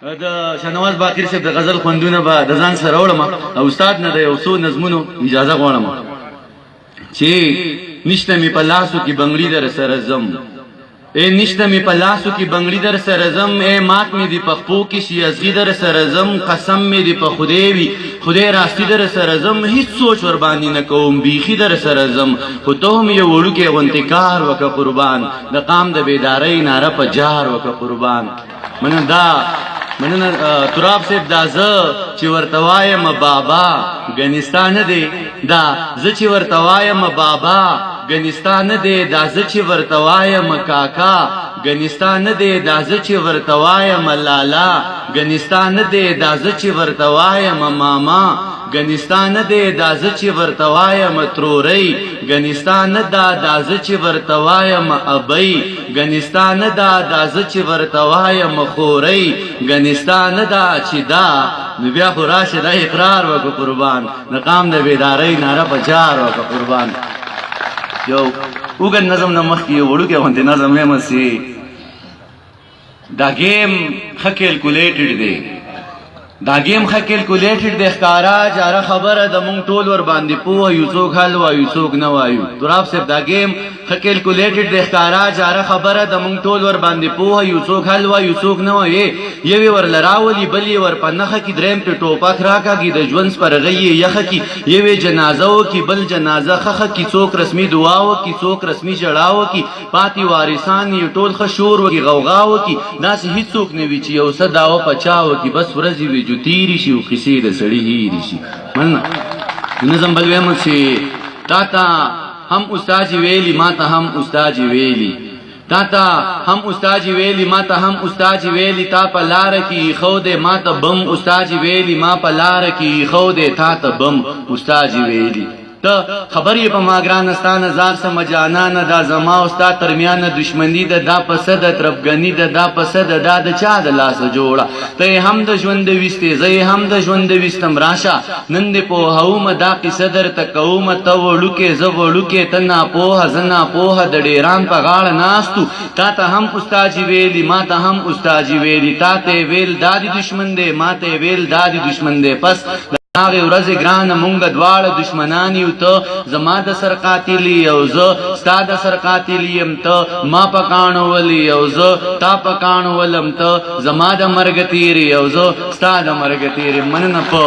د شنواز باقر صاحب د غزل خوندونه به د ځان سره وړم او استاد نه د یو څو نظمونو اجازه غواړم چې نشته می په لاسو کې بنگړي در سره زم اے نشته می په لاسو کې بنگړي در سره زم اے مات می دی پخپو کې شي ازغي در سره زم قسم می دی په خدای وی خدای راستی در سره زم هیڅ سوچ ور باندې نه کوم بیخي در سره زم خو ته هم یو وړو کې غونتکار وک قربان د قام د بیداری ناره په جار وک قربان مننه تراب صاحب دا زه چې ورته وایم بابا ګنستان دی دا زه چې ورته وایم بابا ګنستان دی دا زه چې ورته وایم کاکا ګنستان دی دا زه چې ورته وایم لالا ګنستان دی دا زه چې ورته وایم ماما ګنستان دی دا زه چې ورته وایم تروري ګنستان دا زه چې ورته وایم ابي ګنستان دا زه چې ورته وایم خوري ګنستان دا چې دا نو بیا خو راشه دا اقرار وکړه قربان نقام د بیداری ناره بچار وکړه قربان یو وګن نظم نه مخ کې وړو کې غونډه نظم یې مسي دا گیم ښه کیلکولیټډ دی دا گیم ښه کیلکولیټډ دی ښکارا جاره خبره د مونږ ټول ور باندې پوه یو څوک حل وایو څوک نه وایو تراب صاحب دا گیم ښه کیلکولیټډ دی ښکارا جاره خبره د مونږ ټول ور باندې پوه یو څوک حل وایو څوک نه وایي یوی ور لراولي بلی ور پنخه کی دریم په ټوپک راکاږي د ژوند پرغي یخه کی یوی جنازه او کی بل جنازه خخه کی څوک رسمي دعاو کی څوک رسمي جړاو کی پاتی وارثان یو ټول خشور وکي غوغاو کی داس هیڅ څوک نه وی چې یو صداو پچاو کی بس ورځي وی جو تیری شي او کیسې د سړی هېری شي من نظم بل ویم چې تا هم استاد ویلی ما ته هم استاد ویلی تا هم استاد ویلی ما ته هم استاد ویلی تا په لار کې خو دې ما ته بم استاد ویلی ما په لار کې خو دې تا ته بم استاد ویلی ته خبرې په ما ګرانستان هزار سم جانان دا زما استاد ترمیان دشمنی د دا پسد تربګنی د دا پسد دا د چا د لاس جوړه ته هم د ژوند وسته زه هم د ژوند وستم راشه نن دې په هوم دا قصه در تکوم ته وړو کې زه وړو کې تنا په زنا په د ډیران په غاړه ناستو تا ته هم استاد ویلی ما ته هم استاد ویلی تا ته ویل دادی دشمن دې ما ته ویل دادی دشمن دې پس هغه ورځ ګران مونږ دواړه دشمنان یو ته زما د سر قاتل یو زه ستا د سر قاتل یم ته ما پکانو ولی یو زه تا پکانو ولم ته زما د مرګ تیر یو زه ستا د مرګ تیر مننه په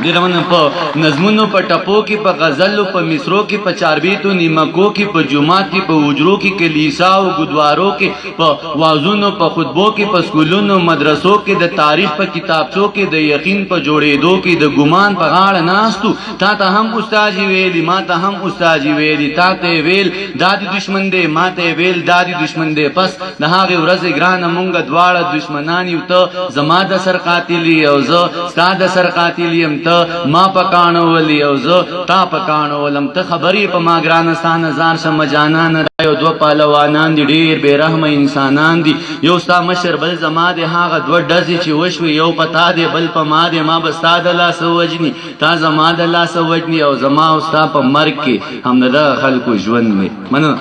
دیرمن په نظمونو په ټپو کې په غزلو په مصرو کې په چاربیتو نیمکو کې په جمعات کې په وجرو کې کلیسا او ګدوارو کې په وازونو په خطبو کې په سکولونو مدرسو کې د تاریخ په کتابچو کې د یقین په جوړېدو کې د ګمان په غاړه ناستو تا ته هم استاد ویلی ما ته هم استاد ویلی تا ته ویل دادی دشمن دې ما ته ویل دادی دشمن دې پس د هغه ورځ ګران مونږ دواړه دشمنان یو ته زما د سر قاتل یو زه ستا د سر قاتل یم ما پکانو ولی او زه تا پکانو ولم ته خبرې په ما ګرانستان هزار سم جانان یو دو پهلوانان دي ډیر بے رحم انسانان دي یو ستا مشر بل زما د هغه دو ډزې چې وشوي یو پتا دی بل په ما دی ما بستا د لاس وجني تا زما د لاس وجني او زما او ستا په مرګ کې هم د خلکو ژوند می من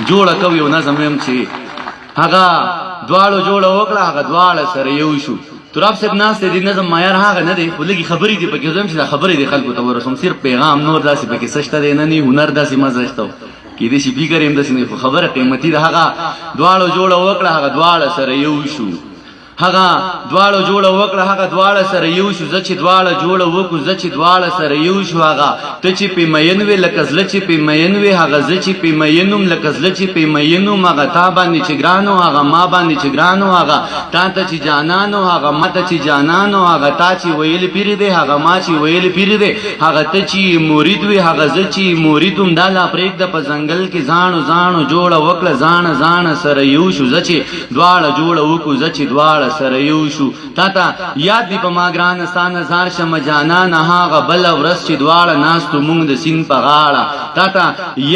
جوړه کوي او نظم هم چې هغه دواړو جوړه وکړه هغه دواړه سره یو شو تراب صاحب ناس دې نظم معیار هغه نه دی خو لګي خبرې دي پکې زم چې خبرې دي خلکو ته ورسوم صرف پیغام نور داسې پکې سشته دی نه هنر داسې مزه شته کې دې شي بیګر هم داسې نه خبره قیمتي ده هغه دواړو جوړه وکړه هغه دواړه سره یو شو هغه دواړو جوړه وکړه هغه دواړه سره یو شو زه چې دواړه جوړه وکړو زه چې دواړه سره یو شو هغه ته چې په مین وی لکه زله چې په مین وی هغه زه چې په مینوم لکه زله چې په مینوم هغه تا باندې چې ګرانو هغه ما باندې چې ګرانو هغه تا ته چې جانانو هغه ما ته چې جانانو هغه تا چې ویل پیر دی هغه ما چې ویل پیر دی هغه ته چې مرید وی هغه زه چې مریدوم دا لا پرېږ د په ځنګل کې ځانو جوړه وکړه ځان سره یو شو زه چې دواړه جوړه وکړو زه چې دواړه سره یو شو تا ته یاد دی په ما ګرانستان هزار شم جانان هغه بل ورځ چې دواړه ناستو مونږ د سیند په غاړه تا تا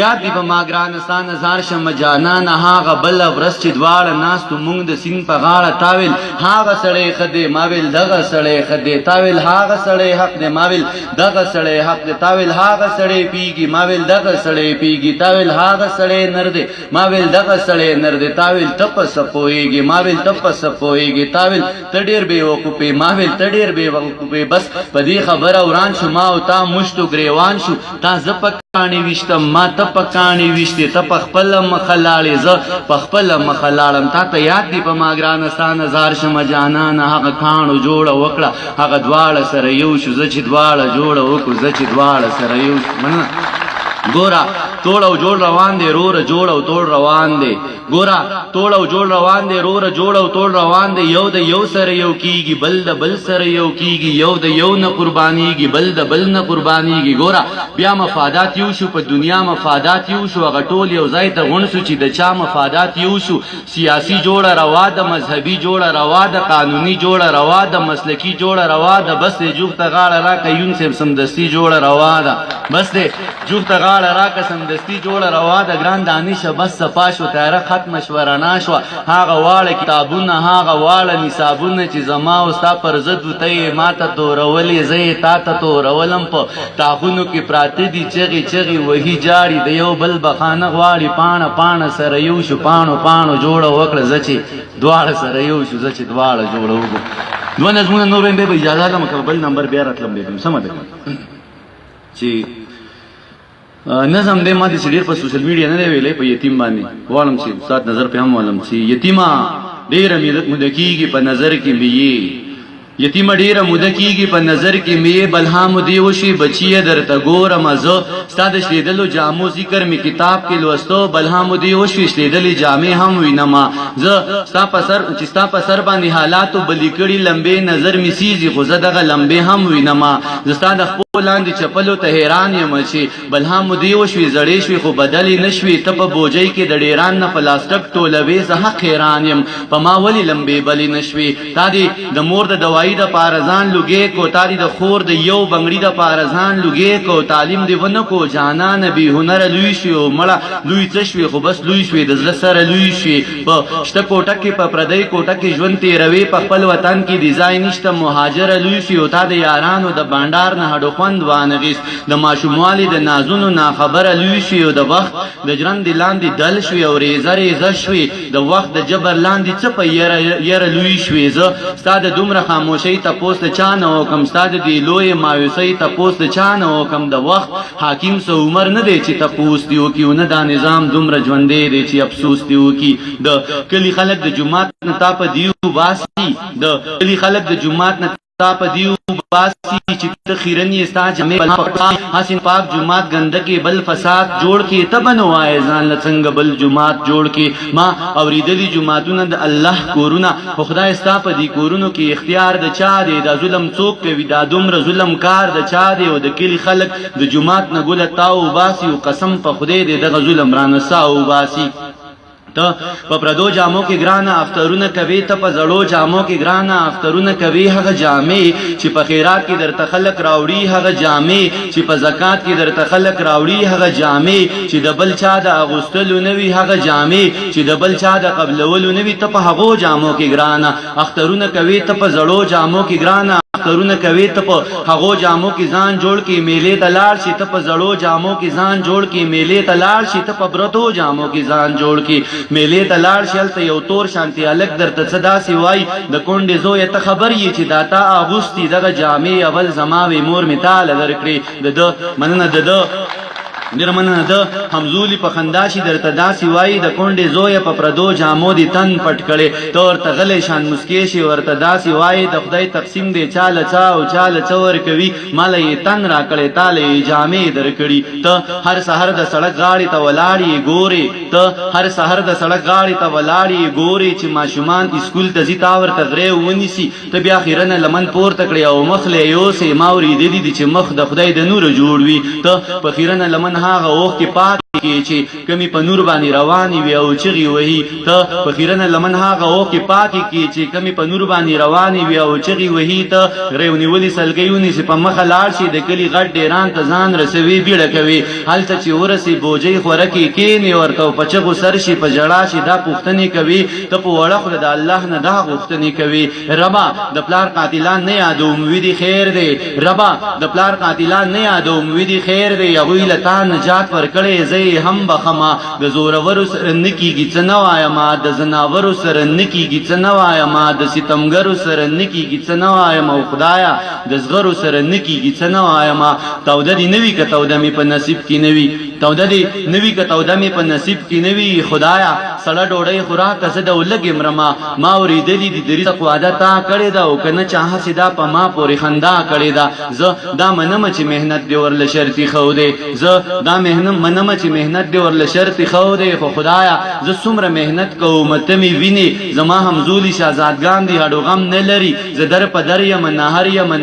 یاد دی په ما ګرانستان هزار شم جانان هاغه بل ورځ چې دواړه ناستو مونږ د سیند په غاړه تاویل هاغه سړی خدای ماویل دغه سړی خدای تاویل هاغه سړی حق دی ماویل دغه سړی حق دی تاویل هاغه سړی پیږي ماویل دغه سړی پیږي تاویل هاغه سړی نر دی ماویل دغه سړی نر دی تاویل تپس پويږي ماویل تپس پويږي تاویل تډیر به وقوپه ماویل تډیر به وقوپه بس په دې خبره وران شو ما او تا مشتو گریوان شو تا زپکانی وشتم ما تپکانی وشته تپخپل مخلاړې ز پخپل مخلاړم تا ته یاد دی په ما ګرانستان هزار شم جانان هغه کانو جوړ وکړه هغه دواړه سره یو شو ز چې دواړه جوړ وکړو ز چې دواړه سره یو مننه ګورا توړ او جوړ روان دی رور جوړ او توړ روان دی ګورا توړ او جوړ روان دی رور جوړ او توړ روان دی یو د یو سره یو کیږي بل د بل سره یو کیږي یو د یو نه قربانیږي بل د بل نه قربانیږي ګورا بیا مفادات یو شو په دنیا مفادات یو شو هغه ټول یو ځای ته غون شو چې د چا مفادات یو شو سیاسي جوړه روا د مذهبي جوړه روا د قانوني جوړه روا د مسلکی جوړه روا د بس جوخته غاړه را کيون سمدستي جوړه روا ده بس جوخته غاړه را قسم دستی جوړه روا د ګران دانش بس صفا شو تیاره ختم شو رڼا شو هغه واړه کتابونه هغه واړه نصابونه چې زما او ستا پر ضد وته ماته تورولې زه تا ته تورولم په تاخونو کې پراته دي چغي چغي وਹੀ جاړي د یو بل بخانه غواړي پانه پانه سره یو شو پانو پانو جوړه وکړه زچې دواړه سره یو شو زچې دواړه جوړه وکړه دوه نظمونه نور به اجازه لم بل نمبر بیا راتلم دې سم ده چې نظم دې ما دې ډېر په سوشل میډیا نه دی ویلې په یتیم باندې والم چې استاد نظر په هم والم چې یتیما ډېر مدکیږي په نظر کې بیي یتیم ډیره موده کیږي په نظر کې می بلهام دی وشي بچی درته ګورم زه ستاد شلیدلو جامو ذکر می کتاب کې لوستو بلهام دی وشي شلیدلې جامې هم وینما زه ستا په سر باندې حالاتو بلی کړي لمبه نظر می سیزي خو زه دغه لمبه هم وینما زه ستا د خپل لاندې چپلو ته حیران یم چې بلهام دی وشي زړې شوي خو بدلی نشوي ته په بوجۍ کې د ډیران نه پلاستیک ټولوي زه حق حیران یم په ما ولی لمبه بلی نشوي تا دې د مور د دوايي د پارزان لګې کو تاری د خور د یو بنگړي د پارزان لګې کو تعلیم دی ونه کو جانا نبی هنر لوی شي او مړه لوی څه شوي خو بس لوی شوي د زړه سره لوی شي په شته کوټه کې په پردی کوټه کې ژوند تیروي په خپل وطن کې ډیزاین نشته مهاجر لوی شي او تا د یارانو د بانډار نه هډو خوند وانغیس د ماشوموالي د نازونو نا خبره لوی شي او د وخت د ژوند لاندې دل شوي او ریزه شوي د وخت د جبر لاندې څه په ير لوی شوي زه ستاد دومره خاموشي ته پوسټ چانه او کم ستاد دی لوی مایوسي ته پوسټ چانه او کم د وخت حاکم سو عمر نه دی چې ته پوسټ دیو کیو نه دا نظام دومره ژوندې دی چې افسوس دیو کی د کلی خلک د جمعات نه تا په دیو باسي د کلی خلک د جمعات نه تا په دیو باسي چې ته خیرنی استا جمع حسین پاک جمعات گندګي بل فساد جوړ کې تبنو وای ځان لڅنګ بل جمعات جوړ کې ما اوریدلی جمعاتونه د الله کورونه خدای استا په دې کورونو کې اختیار د چا دی د ظلم څوک کوي دا دومره ظلم کار د چا دی او د کلی خلک د جمعات نه ګل تاو باسي او قسم په خدای دې دغه ظلم رانه ساو باسي ته په پردو جامو کې ګرانه افترونه کوي ته په زړو جامو کې ګرانه افترونه کوي هغه جامې چې په خیرات کې درته خلق راوړي هغه جامې چې په زکات کې درته خلق راوړي هغه جامې چې د بل چا د اغوستلو نوي هغه جامې چې د بل چا د قبلولو نوي ته په هغو جامو کې ګرانه افترونه کوي ته په زړو جامو کې ګرانه اخترونه کوي ته په هغو جامو کې ځان جوړ کې میلې ته لاړ شي ته په زړو جامو کې ځان جوړ کې میلې ته لاړ شي ته په برتو جامو کې ځان جوړ کې میلې ته لاړ شي هلته یو تور شانتي الګ درته څه داسې وای د کونډې زویه ته خبر یې چې داتا اغوستي دغه جامې اول زما وې مور مې تاله درکړې د ده مننه د ده نرمنه د همزولی په خنداشي درته داسې وای د کونډې زویه په پردو جامو دي تن پټ کړي تور تغلې شان مسکې شي ورته داسې وای د خدای تقسیم دی چاله چا او چاله څور کوي مال یې تن را کړي تاله جامې درکړي ته هر سحر د سړک غاړې ته ولاړې ګوري ته هر سحر د سړک غاړې ته ولاړې ګوري چې ماشومان اسکول ته ځي تا ورته غرې ونیسي ته بیا خیرنه لمن پورته کړي او مخ له یوسې ما اورېدلي دي چې مخ د خدای د نور جوړ وي ته په خیرنه لمن هاغه وخت کې پاک کې چې کمی په نور باندې رواني وي او چغي وهي ته په خیرنه لمن هغه او کې پاکي کې چې کمی په نور باندې رواني وي او چغي وهي ته غریونی ولي سلګيونی چې په مخ لاړ شي د کلی غټ ډیران ته ځان رسوي بیړه کوي هلته چې ورسي بوجي خورکی کینی ورته په چغو سر شي په جړا شي دا پوښتنه کوي ته په وړه خو د الله نه دا غوښتنه کوي ربا د پلار قاتلان نه یادو امید خیر دی ربا د پلار قاتلان نه یادو امید خیر دی هغه لتا نجات ورکړې زئی هم بخما د زورور سره نکیږي څنوای ما د زناور سره نکیږي څنوای ما د ستمګر سره نکیږي څنوای ما خدایا د زغر سره نکیږي څنوای ما توده دی نوی که توده می په نصیب کې نوی توده دی نوی که توده می په نصیب کې نوی خدایا سړه ډوډۍ خوراک زه د ولګ مرما ما اوریدلی دي دری تقوا عادت کړی دا او کنه چاه سیدا په ما پورې خندا کړی دا زه دا منم چې مهنت دی ورل شرطي خو دی زه دا منم چې مهنت دی ورل شرطي خو دی خو خدایا زه څومره مهنت کوم مته می ویني زما همزولي شهزادګان دی هډو غم نه لري زه در په در یم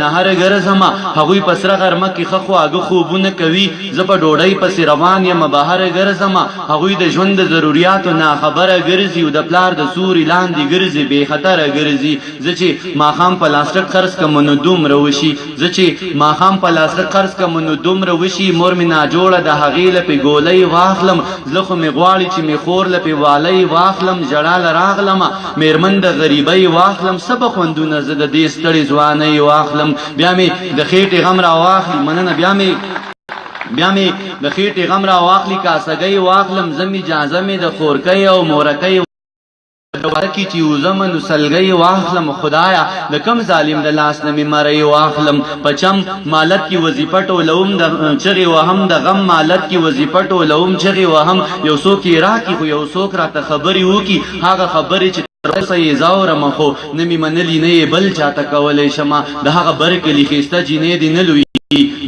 نهر ګرځما هغوی پسره غرمه کې خخو اګه خوبونه کوي زه په ډوډۍ پسې روان یم بهر ګرځما هغوی د ژوند ضرورتو نه خبره ګرځي او د پلار د سوري لاندې ګرځي به خطر ګرځي زه چې ماخام پلاستیک خرڅ کوم نو دومره وشي زه چې ماخام پلاستیک خرڅ کوم نو دومره وشي مور می نا جوړه د هغې لپې ګولۍ واخلم زه خو می غواړي چې می خور لپې والۍ واخلم ژړا راغلم میرمن د غریبۍ واخلم سبا خوندونه زه د دې ستړي ځوانۍ واخلم بیا می د خېټې غم را واخلي مننه بیا می د خېټې غم را واخلي کاسګۍ واخلم زمي اجازه می د خورکۍ او مورکۍ ورکی چې وزمن سلګي واخلم خدایا د کم ظالم د لاس نه می مړی واخلم پچم مالت کی وظیفه ټولوم د چغي وهم د غم مالت کی وظیفه ټولوم چغي وهم یو څوک راکی خو یو څوک را ته خبري وکي هغه خبري چې رسې زاور مخو نمی منلی نه بل چاته کولې شمه د هغه برکلی خسته جنې دی نه لوي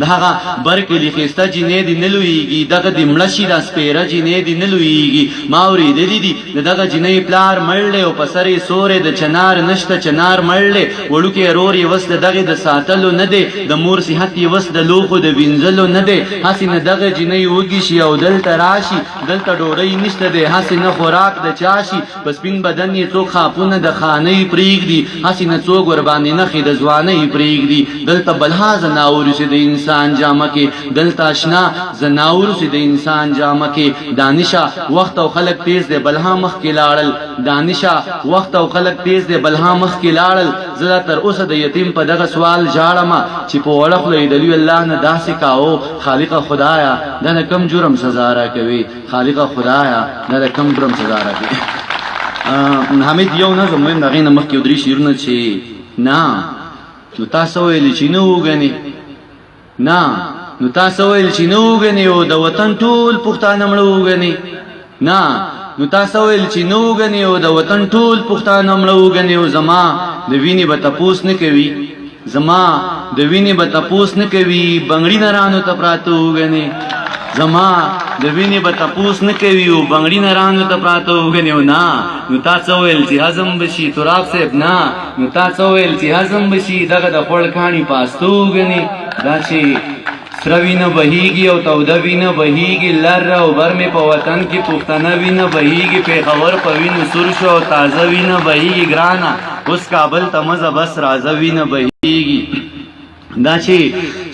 د هغه برکلی خسته جنې دی نه لویږي دغه د مړشي د سپیره جنې دی نه لویږي ما اورېدلې دي دغه جنې پلار مړلې او پسرې سورې د چنار نشته چنار مړلې وړوکې رور یې وس دغه د ساتلو نه دی د مور صحت یې وس د لوخو د وینځلو نه دی هسې نه دغه جنې وږي شي او دلته راشي دلته ډوډۍ نشته دی هسې نه خوراک د چا شي په سپین بدن یې څوک خاپونه د خانۍ پرېږدي هسې نه څوک ورباندې نښې د ځوانۍ پرېږدي دلته بلها زناور چې د انسان جامه کې دلته اشنا زناور چې د انسان جامه کې دانشا وخت او خلق تیز دی بلها مخ کې لاړل دانشا وخت او خلق تیز دی بلها مخ کې لاړل زړه تر اوسه د یتیم په دغه سوال جاړم چې په وړه خلې د الله نه داسې کاو خالق خدایا دا کم جرم سزا را کوي خالق خدایا دا کم جرم سزا را کوي حمید یو نه زموږ دغه نه مخ کې درې شیرونه چې نه نو تاسو ویل چې نو وګني نه نو تاسو ویل چې نو وګني او د وطن ټول پښتانه مړ وګني نه نو تاسو ویل چې نو وګني او د وطن ټول پښتانه مړ وګني او زما د ویني به تپوس نه کوي زما د ویني به تپوس نه کوي بنگړی نرانو ته پراته وګني زما د ویني به تپوس نه کوي او بنگړی نرانو ته پراته وګني نه نو تاسو ویل چې هضم بشي تراب صاحب نه نو تاسو ویل چې هضم بشي دغه د خړ کانی پاستو وګني دا چې سروینه بهیږي او توده وینه بهیږي لر او بر می په وطن کې پښتنه وینه بهیږي پیښور په وینه سور شو او تازه وینه بهیږي ګرانه اوس کابل ته مزه بس رازه وینه بهیږي دا چې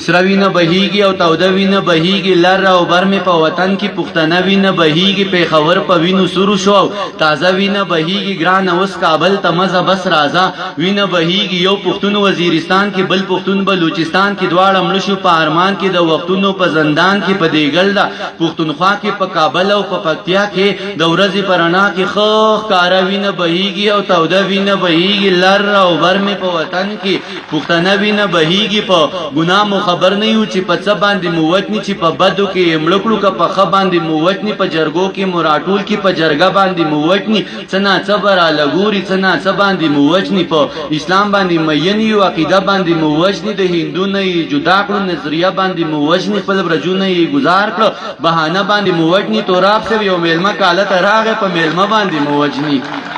سروینه بهیږي او توده وینه بهیږي لر او بر می په وطن کې پښتنه وینه بهیږي پیښور په وینه سور شو او تازه وینه بهیږي ګرانه اوس کابل ته مزه بس رازه وینه بهیږي یو پښتون وزیرستان کې بل پښتون بلوچستان کې دواړه مړ شو په ارمان کې د وختونو په زندان کې په دیګل دا پښتونخوا کې په کابل او په پکتیا کې د ورځې پرانا کې خخ کار وینه بهیږي او توده وینه بهیږي لر او بر می په وطن کې پښتنه وینه بهیږي په ګناه مو خبر نه یو چې په څه باندې مو وټني چې په بدو کې مړکړو که په ښه باندې مو وټني په جرګو کې مو راټول کې په جرګه باندې مو وټني څه ناڅه به راله څه ناڅه باندې مو وجني په اسلام باندې مین یو عقیده باندې مو وجني د هندو نه یې جدا کړو نظریه باندې مو وجني خپل برجونه یې گزار کړو بهانه باندې مو وجني توراب سره یو میلمه کاله ته راغی په میلمه باندې مو وجني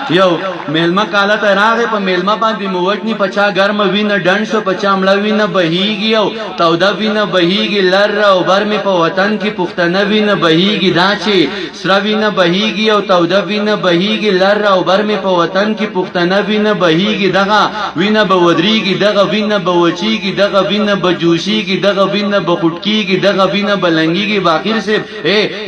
یو میلمه کاله ته راغی په میلمه باندې موجنی پچا ګرمه وینه ډنډ شو پچا مړه وینه بهیږي او توده وینه بهیږي لر او بر مې په وطن کې پښتنه وینه بهیږي دا چې سره وینه بهیږي او توده وینه بهیږي لر او بر مې په وطن کې پښتنه وینه بهیږي دغه وینه به ودریږي دغه وینه به وچیږي دغه وینه به جوشیږي دغه وینه به خټکیږي دغه وینه به لنګیږي باخر سے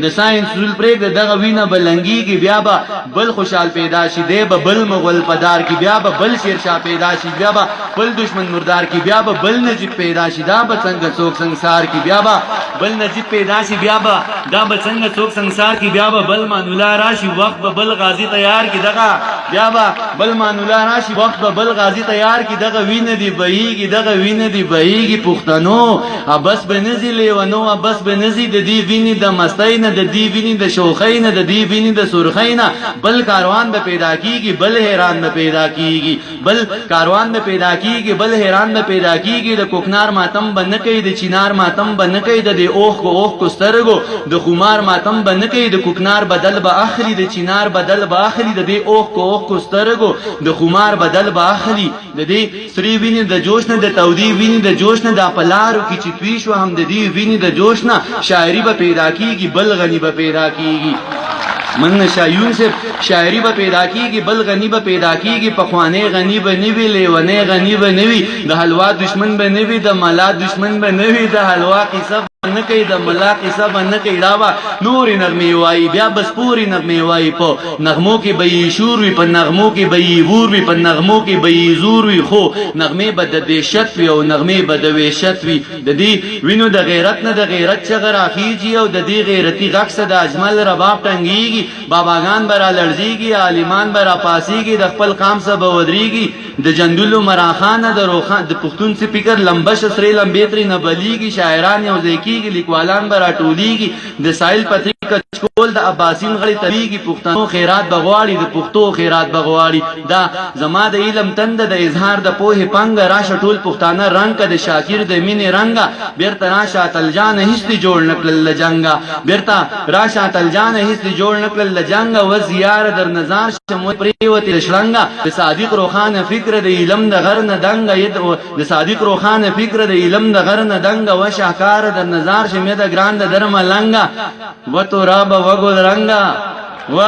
د ساينس رول پرېږ دغه وینه به لنګیږي بیا به بل خوشحال پیدا شي دی به بل مغول پدار کی بیا به بل شیر شاه پیدا شي بیا به بل دشمن مردار کی بیا به بل نجیب پیدا شي دا به څنګه څوک ਸੰسار کی بیا به بل نجیب پیدا شي بیا به دا به څنګه څوک ਸੰسار کی بیا به بل مانولا راشي وخت به بل غازی تیار کی دغه بیا به بل مانولا راشي وخت به بل غازی تیار کی دغه وینه دی بهیږي دغه وینه دی بهیږي پښتنو بس بنزي لیونو بس بنزي د دې ویني د مستۍ نه د دې ویني د شوخۍ نه د دې ویني د سرخۍ نه بل کاروان به پیدا کیږي بل حیران به پیدا کیږي بل کاروان به پیدا کیږي بل حیران به پیدا کیږي د کوکنار ماتم بنه کوي د چینار ماتم بنه کوي د اوخ کو سترګو د خمار ماتم بنه کوي د کوکنار بدل به اخلي د چینار بدل به اخلي د اوخ کو سترګو د خمار بدل به اخلي د دې سری ویني د جوش نه د تودي ویني د جوش نه د پلارو کی چې توی شو هم د دې ویني د جوش نه شاعری به پیدا کیږي بل غنی به پیدا کیږي من شایون سے شاعری به پیدا کیږي بل غنی به پیدا کیږي پخوانه غنی به نیوی لیونه غنی به نیوی د حلوا دشمن به نیوی د ملا دشمن به نیوی د حلوا قصه نه کوي د ملا قصه نه کوي راوا نور نغمه وای بیا بس پوری نغمه وای په نغمو کې به شور وي په نغمو کې به ور وي په نغمو کې به زور وي خو نغمه به د دهشت وي او نغمه به د وحشت وي د دې وینو د غیرت نه د غیرت چغر اخیږي او د دې غیرتی غږ څخه د اجمل رباب ټنګيږي باباګان برا لړزيږي عالمان برا پاسيږي د خپل قام سره بودريږي د جندلو مراخانه د روخان د پښتون سپیکر لمبش سره لمبېتري نه بلیږي شاعران یو ځکیږي لیکوالان برا ټوليږي د سایل پتری کچکول د عباسین غړي تریږي پښتنو خیرات بغواړي د پښتو خیرات بغواړي دا زما د علم تند د اظهار د پوهه پنګ راشه ټول پښتانه رنگ د شاکر د مینې رنگا بیرته راشه تل جان هیڅ جوړ نکړل جنگا بیرته راشه تل جان هیڅ جوړ نکړل جنگا و زیار در نظر شمو پریوتی شلنګا د صادق روخانه فکر د علم د غر نه دنګ ید د صادق روخانه فکر د علم د غر نه دنګ و شاکار د نظر شمه د ګران د درم لنګا و تو راب وګل رنگا و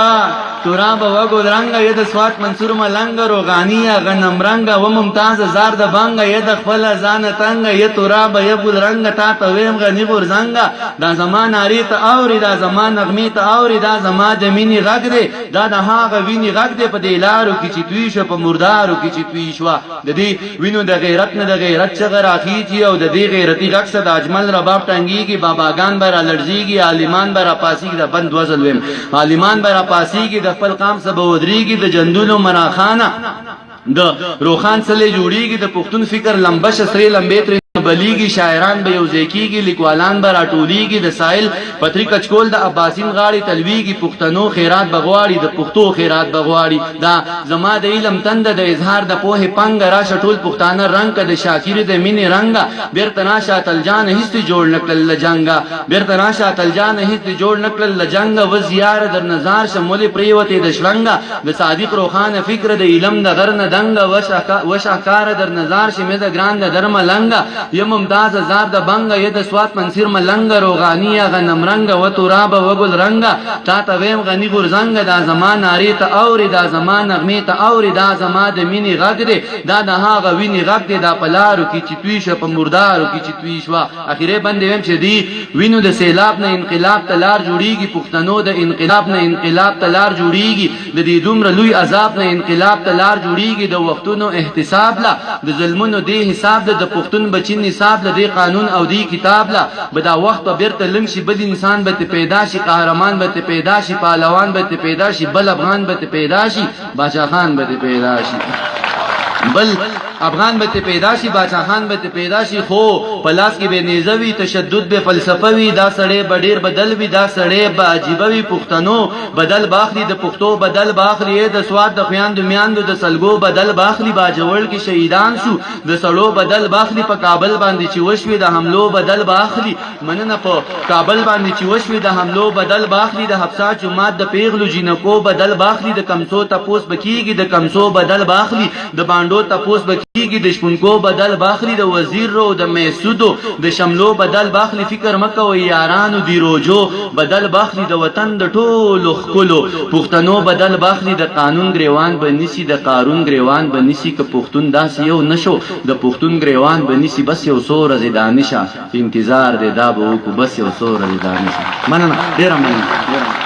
تراب وګل رنگا ید سوات منصور ملنګ روغانیه غنم رنگا و ممتاز زار د بنګ ید خپل ځان تنګ ید تراب یګل رنگ تا ته ویم غنی ور زنګا دا زمان اړی ته اوري دا زمان نغمی ته اوري دا زما د مینی غږ دی دا د هاغه ویني غږ دی په دلارو کې چې توی شو په مردارو کې چې توی شو د دې وینو د غیرت نه د غیرت څخه راخیږي او د دې غیرتی غږ څخه د اجمل رباب ټنګيږي باباګان برا لړزيږي عالمان برا پاسيږي د بند وزل ویم عالمان برا پاسيږي د خپل قام سره ودرېږي د جندونو مراخانه د روخان سره جوړيږي د پښتون فکر لمبش سره لمبېتري بلیږي شاعران به یو ځکیږي لیکوالان به راټوليږي د سایل پتری کچکول د عباسین غاړي تلويږي پښتنو خیرات بغواړي د پښتو خیرات بغواړي دا زما د علم تند د اظهار د پوهه پنګ راشه ټول پښتانه رنگ د شاکر د مینې رنگا بیرته راشه تل جان هیڅ جوړ نکړل جنگا بیرته راشه تل جان هیڅ جوړ نکړل جنگا و زیار در نظر شمول پریوتی د شلنګا د صادق روخانه فکر د علم د غر نه دنګ و شاکار در نظر شمه د ګران د درم لنګا یم ممتاز زار د بنګ ید سوات منصور ملنګ روغانیه غنم رنگ و تراب وګل رنگ تا ته ویم غنی ګور زنګ دا زمان اړی ته اوري دا زمان نغمه ته اوري دا زما د مینی غږ دی دا د هاغه ویني غږ دی دا پلارو کی چې توی شو په مردارو کی چې توی شو اخیره باندې ویم چې دی وینو د سیلاب نه انقلاب تلار جوړیږي پښتنو د انقلاب نه انقلاب تلار جوړیږي د دې دومره لوی عذاب نه انقلاب تلار جوړیږي د وختونو احتساب لا د ظلمونو دی حساب د پښتون بچی نصاب لدی قانون او دی کتاب لا بدا وخت په بیرته لنګ شي بل انسان به پیدا شي قهرمان به پیدا شي پهلوان به پیدا شي بل افغان به پیدا شي باچا خان به پیدا شي بل افغان به پیدا شي باچا خان به پیدا شي خو پلاس کې به نيزوي تشدد به فلسفوي دا سړی بډیر بدل وي دا سړی به عجیبوي پښتنو بدل باخلي د پښتو بدل باخلي د سواد د خوياندو میاندو د سلګو بدل باخلي باجوړ کې شهیدان شو د سړو بدل باخلي په کابل باندې چې وشوي د حملو بدل باخلي مننه په کابل باندې چې وشوي د حملو بدل باخلي د حبسا جماعت د پیغلو جنکو بدل باخلي د کمسو تپوس بکیږي د کمسو بدل باخلي د باندو تپوس بکیږي د شپونکو بدل باخلي د وزیر رو د میسودو د شملو بدل باخلي فکر مکوي یارانو دی روجو بدل باخلي د وطن د ټولو خپلو پښتنو بدل باخلي د قانون گریوان بنسي د قارون گریوان بنسي که پښتون داس یو نشو د پښتون گریوان بنسي بس یو سور از دانشه انتظار د دا به کو بس یو سور از دانشه مننه ډیر مننه